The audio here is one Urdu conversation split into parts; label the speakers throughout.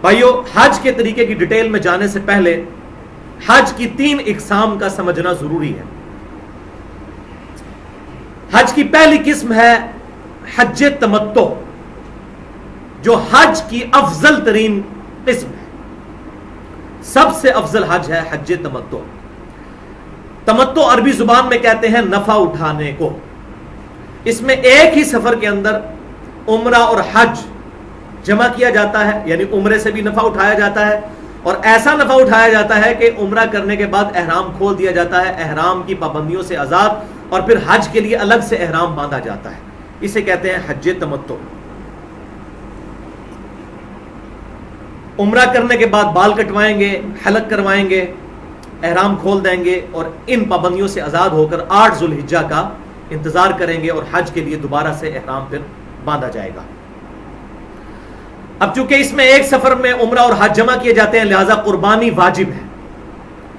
Speaker 1: بھائیو، حج کے طریقے کی ڈیٹیل میں جانے سے پہلے حج کی 3 اقسام کا سمجھنا ضروری ہے۔ حج کی پہلی قسم ہے حج تمتع، جو حج کی افضل ترین قسم ہے۔ سب سے افضل حج ہے حج تمتع۔ تمتع عربی زبان میں کہتے ہیں نفع اٹھانے کو۔ اس میں ایک ہی سفر کے اندر عمرہ اور حج جمع کیا جاتا ہے، یعنی عمرے سے بھی نفع اٹھایا جاتا ہے، اور ایسا نفع اٹھایا جاتا ہے کہ عمرہ کرنے کے بعد احرام کھول دیا جاتا ہے، احرام کی پابندیوں سے آزاد، اور پھر حج کے لیے الگ سے احرام باندھا جاتا ہے۔ اسے کہتے ہیں حج تمتع۔ عمرہ کرنے کے بعد بال کٹوائیں گے، حلق کروائیں گے، احرام کھول دیں گے، اور ان پابندیوں سے آزاد ہو کر 8 ذو الحجہ کا انتظار کریں گے، اور حج کے لیے دوبارہ سے احرام پھر باندھا جائے گا۔ اب چونکہ اس میں ایک سفر میں عمرہ اور حج جمع کیے جاتے ہیں، لہذا قربانی واجب ہے۔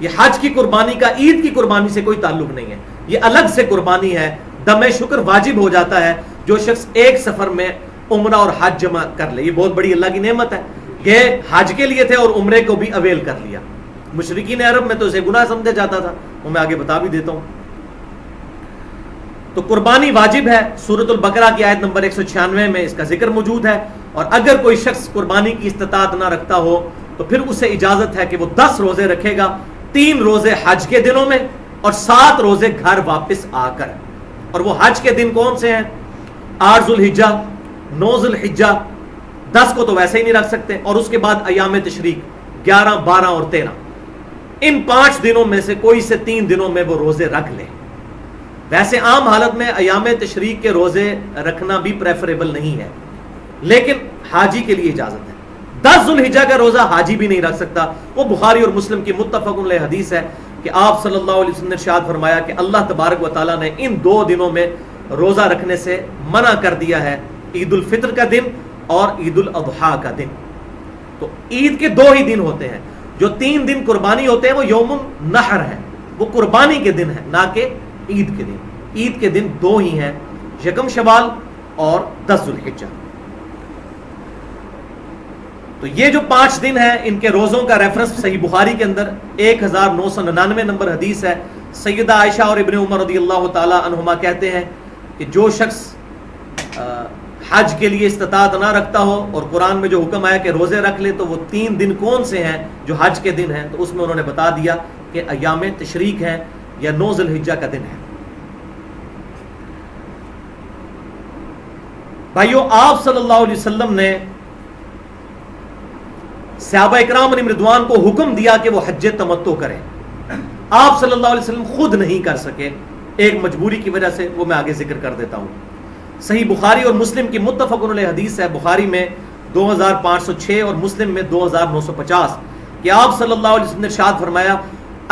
Speaker 1: یہ حج کی قربانی کا عید کی قربانی سے کوئی تعلق نہیں ہے، یہ الگ سے قربانی ہے۔ دم شکر واجب ہو جاتا ہے جو شخص ایک سفر میں عمرہ اور حج جمع کر لے۔ یہ بہت بڑی اللہ کی نعمت ہے کہ حج کے لیے تھے اور عمرے کو بھی اویل کر لیا۔ مشرکین عرب میں تو اسے گناہ سمجھا جاتا تھا، وہ میں آگے بتا بھی دیتا ہوں۔ تو قربانی واجب ہے، سورۃ البقرہ کی آیت نمبر 196 میں اس کا ذکر موجود ہے۔ اور اگر کوئی شخص قربانی کی استطاعت نہ رکھتا ہو تو پھر اسے اجازت ہے کہ وہ 10 روزے رکھے گا، 3 روزے حج کے دنوں میں اور 7 روزے گھر واپس آ کر۔ اور وہ حج کے دن کون سے ہیں؟ 8 ذو الحجہ، 9 ذو الحجہ، 10 کو تو ویسے ہی نہیں رکھ سکتے، اور اس کے بعد ایام تشریق 11، 12 اور 13۔ ان 5 دنوں میں سے کوئی سے 3 دنوں میں وہ روزے رکھ لیں۔ ویسے عام حالت میں ایام تشریق کے روزے رکھنا بھی پریفریبل نہیں ہے، لیکن حاجی کے لیے اجازت ہے۔ 10 ذو الحجہ کا روزہ حاجی بھی نہیں رکھ سکتا۔ وہ بخاری اور مسلم کی متفق علیہ حدیث ہے کہ آپ صلی اللہ علیہ وسلم نے ارشاد فرمایا کہ اللہ تبارک و تعالیٰ نے ان 2 دنوں میں روزہ رکھنے سے منع کر دیا ہے، عید الفطر کا دن اور عید الاضحیٰ کا دن۔ تو عید کے 2 ہی دن ہوتے ہیں، جو 3 دن قربانی ہوتے ہیں وہ یوم النحر ہے، وہ قربانی کے دن ہے، نہ کہ عید کے دن۔ عید کے دن 2 ہی ہیں، یکم شوال اور 10 ذو الحجہ۔ تو یہ جو 5 دن ہیں، ان کے روزوں کا ریفرنس صحیح بخاری کے اندر 1999 نمبر حدیث ہے۔ سیدہ عائشہ اور ابن عمر رضی اللہ تعالی عنہما کہتے ہیں کہ جو شخص حج کے لیے استطاعت نہ رکھتا ہو اور قرآن میں جو حکم آیا کہ روزے رکھ لے، تو وہ 3 دن کون سے ہیں جو حج کے دن ہیں؟ تو اس میں انہوں نے بتا دیا کہ ایام تشریق ہیں یا 9 ذو الحجہ کا دن ہے۔ بھائیو، آپ صلی اللہ علیہ وسلم نے صحابہ اکرام علیہم رضوان کو حکم دیا کہ وہ حج تمتع کریں۔ آپ صلی اللہ علیہ وسلم خود نہیں کر سکے، ایک مجبوری کی وجہ سے، وہ میں آگے ذکر کر دیتا ہوں۔ صحیح بخاری اور مسلم کی متفق علیہ حدیث ہے، بخاری میں 2506 اور مسلم میں 2950، کہ آپ صلی اللہ علیہ وسلم نے ارشاد فرمایا،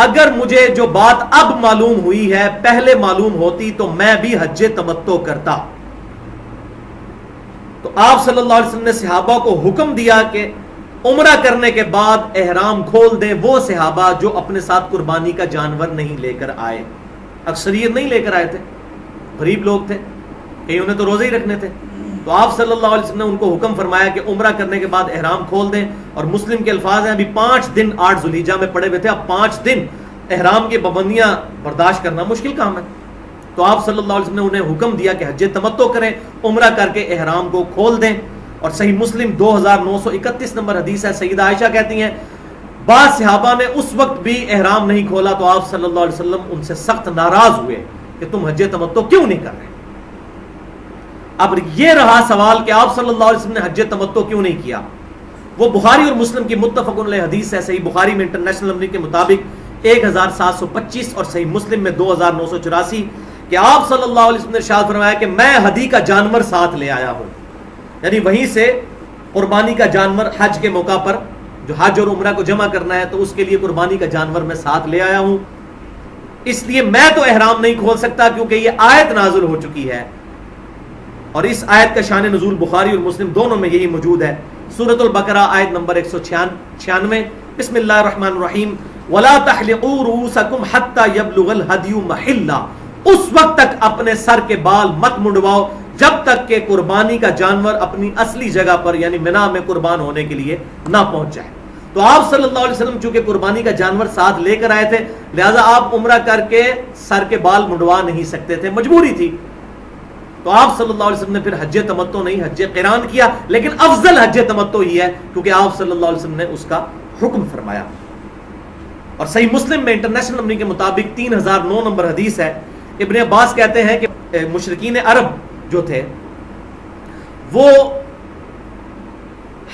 Speaker 1: اگر مجھے جو بات اب معلوم ہوئی ہے پہلے معلوم ہوتی تو میں بھی حج تمتع کرتا۔ تو آپ صلی اللہ علیہ وسلم نے صحابہ کو حکم دیا کہ عمرہ کرنے کے بعد احرام کھول دیں وہ صحابہ جو اپنے ساتھ قربانی کا جانور نہیں لے کر آئے۔ اکثریت نہیں لے کر آئے تھے، غریب لوگ تھے، کئیوں نے تو روزے ہی رکھنے تھے۔ تو آپ صلی اللہ علیہ وسلم نے ان کو حکم فرمایا کہ عمرہ کرنے کے بعد احرام کھول دیں، اور مسلم کے الفاظ ہیں ابھی 5 دن 8 ذو الحجہ میں پڑے ہوئے تھے، اب 5 دن احرام کی پابندیاں برداشت کرنا مشکل کام ہے۔ تو آپ صلی اللہ علیہ وسلم نے انہیں حکم دیا کہ حج تمتع کریں، عمرہ کر کے احرام کو کھول دیں۔ اور صحیح مسلم 2931 نمبر حدیث ہے، سیدہ عائشہ کہتی ہیں بعض صحابہ نے اس وقت بھی احرام نہیں کھولا تو آپ صلی اللہ علیہ وسلم ان سے سخت ناراض ہوئے کہ تم حج تمتع کیوں نہیں کر رہے۔ اب یہ رہا سوال کہ آپ صلی اللہ علیہ وسلم نے حج تمتع کیوں نہیں کیا۔ وہ بخاری اور مسلم کی متفق علیہ حدیث ہے، صحیح بخاری میں انٹرنیشنل نمبر کے مطابق 1725 اور صحیح مسلم میں 2984، کہ آپ صلی اللہ علیہ وسلم نے ارشاد فرمایا کہ میں ہدی کا جانور ساتھ لے آیا ہوں، یعنی وہیں سے قربانی کا جانور حج کے موقع پر جو حج اور عمرہ کو جمع کرنا ہے تو اس کے لیے قربانی کا جانور میں ساتھ لے آیا ہوں، اس لیے میں تو احرام نہیں کھول سکتا کیونکہ یہ آیت نازل ہو چکی ہے۔ اور اس آیت کا شان نزول بخاری اور مسلم دونوں میں یہی موجود ہے۔ سورۃ البقرہ آیت نمبر 196، بسم اللہ الرحمن الرحیم، وَلَا تَحْلِقُوا رُؤُوسَكُمْ حَتَّى يَبْلُغَ الْهَدْيُ مَحِلَّهُ، اس وقت تک اپنے سر کے بال مت منڈواؤ جب تک کہ قربانی کا جانور اپنی اصلی جگہ پر یعنی منا میں قربان ہونے کے لیے نہ پہنچ جائے. تو آپ صلی اللہ علیہ وسلم چونکہ قربانی کا جانور ساتھ لے کر آئے تھے، لہذا آپ عمرہ کر کے سر کے بال منڈوا نہیں سکتے تھے، مجبوری تھی. تو آپ صلی اللہ علیہ وسلم نے پھر حج تمتع نہیں حج قران کیا، لیکن افضل حج تمتع ہی ہے کیونکہ آپ صلی اللہ علیہ وسلم نے اس کا حکم فرمایا. اور صحیح مسلم میں انٹرنیشنل نمبر کے مطابق 3009 نمبر حدیث ہے. ابن عباس کہتے ہیں کہ مشرکین عرب جو تھے وہ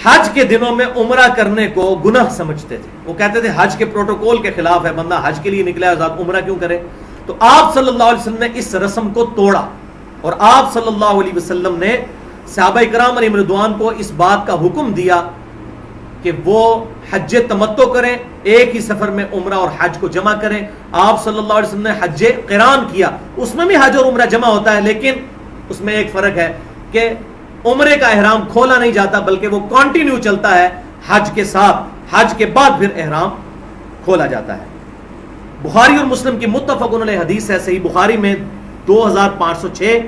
Speaker 1: حج کے دنوں میں عمرہ کرنے کو گناہ سمجھتے تھے. وہ کہتے تھے حج کے پروٹوکول کے خلاف ہے، بندہ حج کے لیے نکلا ہے ذات عمرہ کیوں کرے. تو آپ صلی اللہ علیہ وسلم نے اس رسم کو توڑا اور آپ صلی اللہ علیہ وسلم نے صحابہ کرام علیہم رضوان کو اس بات کا حکم دیا کہ وہ حج تمتع کریں، ایک ہی سفر میں عمرہ اور حج کو جمع کریں. آپ صلی اللہ علیہ وسلم نے حج قران کیا، اس میں بھی حج اور عمرہ جمع ہوتا ہے، لیکن اس میں ایک فرق ہے کہ عمرے کا احرام کھولا نہیں جاتا بلکہ وہ کنٹینیو چلتا ہے حج کے ساتھ، حج کے بعد پھر احرام کھولا جاتا ہے. بخاری اور مسلم کی متفق علیہ حدیث ہے. صحیح بخاری میں 2506،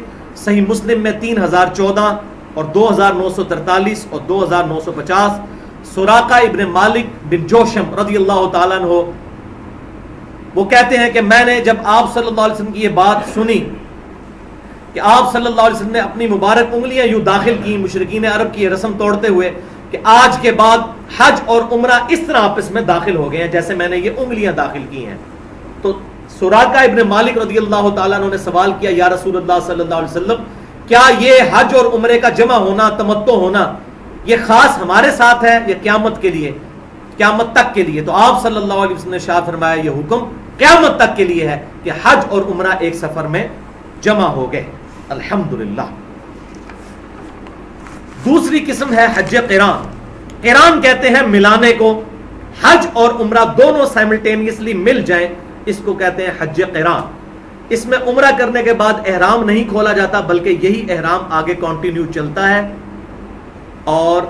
Speaker 1: صحیح مسلم میں 3014 اور 2943 اور 2950. سراقہ ابن مالک بن جوشم رضی اللہ تعالیٰ عنہ وہ کہتے ہیں کہ میں نے جب آپ صلی اللہ علیہ وسلم کی یہ بات سنی کہ آپ صلی اللہ علیہ وسلم نے اپنی مبارک انگلیاں یوں داخل کی مشرکین عرب کی رسم توڑتے ہوئے کہ آج کے بعد حج اور عمرہ اس طرح آپس میں داخل ہو گئے ہیں جیسے میں نے یہ انگلیاں داخل کی ہیں. تو سراقہ ابن مالک رضی اللہ تعالیٰ عنہ نے سوال کیا، یا رسول اللہ صلی اللہ علیہ وسلم کیا یہ حج اور عمرے کا جمع ہونا، تمتع ہونا، یہ خاص ہمارے ساتھ ہے یا قیامت کے لیے، قیامت تک کے لیے؟ تو آپ صلی اللہ علیہ وسلم نے ارشاد فرمایا یہ حکم قیامت تک کے لیے ہے کہ حج اور عمرہ ایک سفر میں جمع ہو گئے. الحمدللہ. دوسری قسم ہے حج قران. قران کہتے ہیں ملانے کو، حج اور عمرہ دونوں سائملٹینیسلی مل جائیں، اس کو کہتے ہیں حج قران. اس میں عمرہ کرنے کے بعد احرام نہیں کھولا جاتا بلکہ یہی احرام آگے کنٹینیو چلتا ہے اور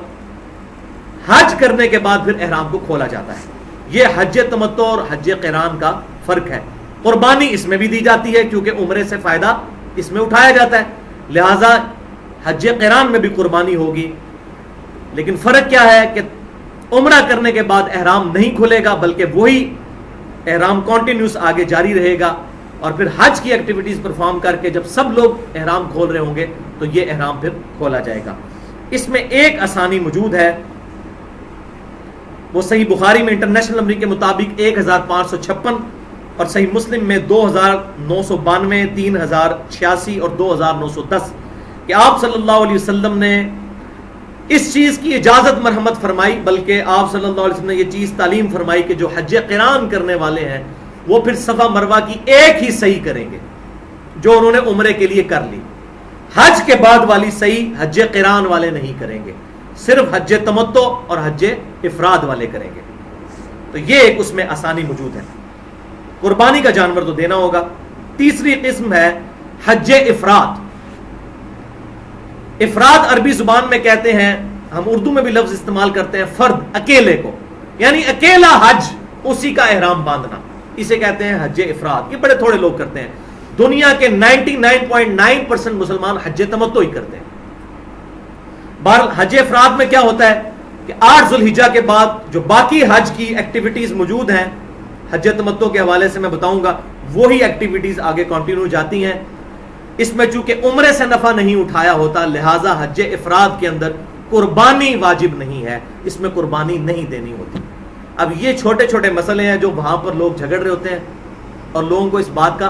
Speaker 1: حج کرنے کے بعد پھر احرام کو کھولا جاتا ہے. یہ حج تمتع اور حج قران کا فرق ہے. قربانی اس میں بھی دی جاتی ہے کیونکہ عمرے سے فائدہ اس میں اٹھایا جاتا ہے، لہذا حج قران میں بھی قربانی ہوگی. لیکن فرق کیا ہے کہ عمرہ کرنے کے بعد احرام نہیں کھلے گا بلکہ وہی احرام کنٹینیوس آگے جاری رہے گا اور پھر حج کی ایکٹیویٹیز پرفارم کر کے جب سب لوگ احرام کھول رہے ہوں گے تو یہ احرام پھر کھولا جائے گا. اس میں ایک آسانی موجود ہے، وہ صحیح بخاری میں انٹرنیشنل نمبر کے مطابق 1556 اور صحیح مسلم میں 2992، 3086 اور 2910 کہ آپ صلی اللہ علیہ وسلم نے اس چیز کی اجازت مرحمت فرمائی، بلکہ آپ صلی اللہ علیہ وسلم نے یہ چیز تعلیم فرمائی کہ جو حج قران کرنے والے ہیں وہ پھر صفا مروہ کی ایک ہی صحیح کریں گے جو انہوں نے عمرے کے لیے کر لی. حج کے بعد والی صحیح حج قران والے نہیں کریں گے، صرف حج تمتع اور حج افراد والے کریں گے. تو یہ ایک اس میں آسانی موجود ہے. قربانی کا جانور تو دینا ہوگا. تیسری قسم ہے حج افراد. افراد عربی زبان میں کہتے ہیں، ہم اردو میں بھی لفظ استعمال کرتے ہیں، فرد، اکیلے کو، یعنی اکیلا حج، اسی کا احرام باندھنا، اسے کہتے ہیں حج افراد. یہ بڑے تھوڑے لوگ کرتے ہیں. دنیا کے 99.9% مسلمان حج تمتع ہی کرتے ہیں. بہرحال حج افراد میں کیا ہوتا ہے کہ 8 ذوالحجہ کے بعد جو باقی حج کی ایکٹیویٹیز موجود ہیں حج تمتع کے حوالے سے میں بتاؤں گا، وہی ایکٹیویٹیز آگے کنٹینیو جاتی ہیں. اس میں چونکہ عمرے سے نفع نہیں اٹھایا ہوتا لہٰذا حج افراد کے اندر قربانی واجب نہیں ہے، اس میں قربانی نہیں دینی ہوتی. اب یہ چھوٹے چھوٹے مسئلے ہیں جو وہاں پر لوگ جھگڑ رہے ہوتے ہیں اور لوگوں کو اس بات کا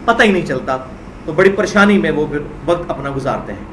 Speaker 1: پتہ ہی نہیں چلتا، تو بڑی پریشانی میں وہ پھر وقت اپنا گزارتے ہیں.